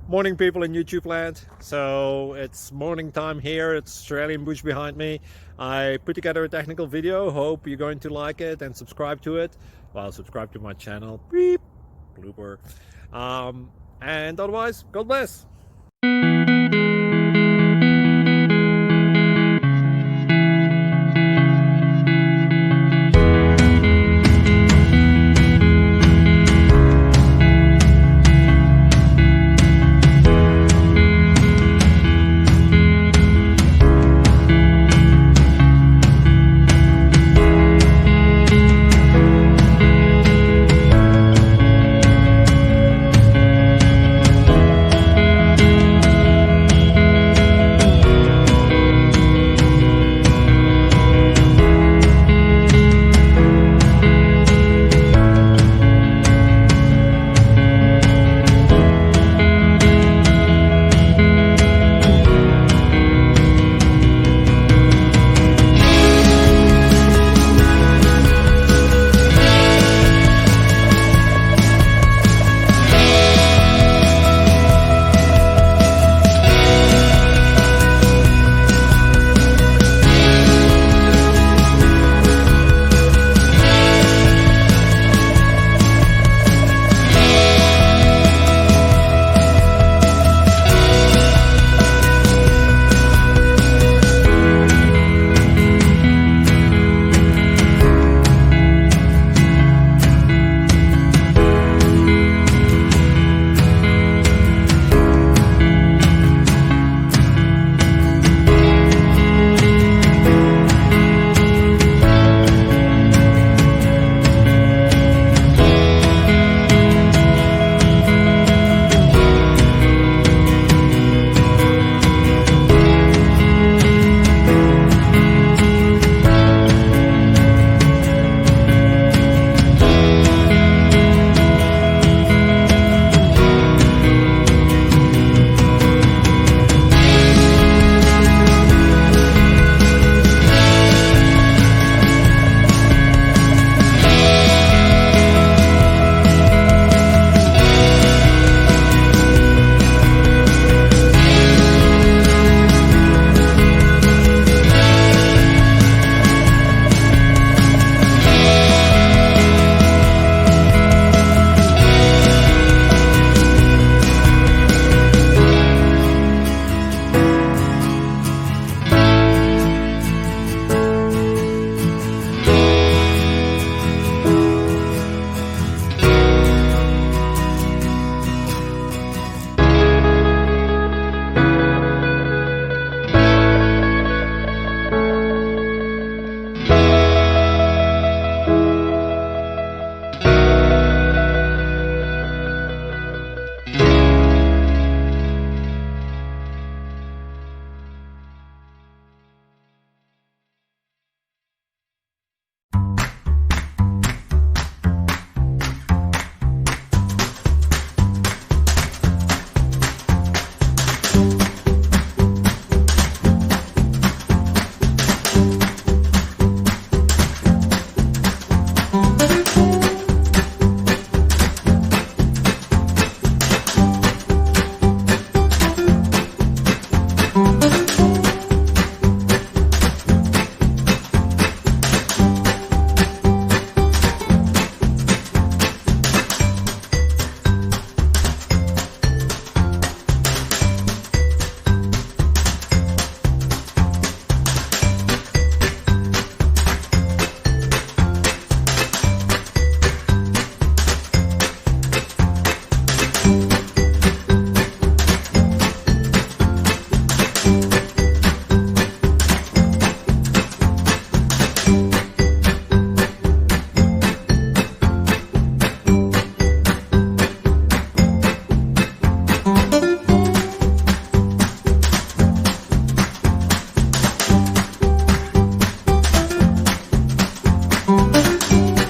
Morning people in YouTube land. So it's morning time here. It's Australian bush behind me. I put together a technical video. Hope you're going to like it and subscribe to it. Well, subscribe to my channel. Beep. Blooper. And otherwise, God bless.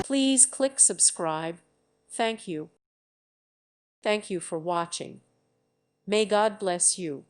Please click subscribe. Thank you. Thank you for watching. May God bless you.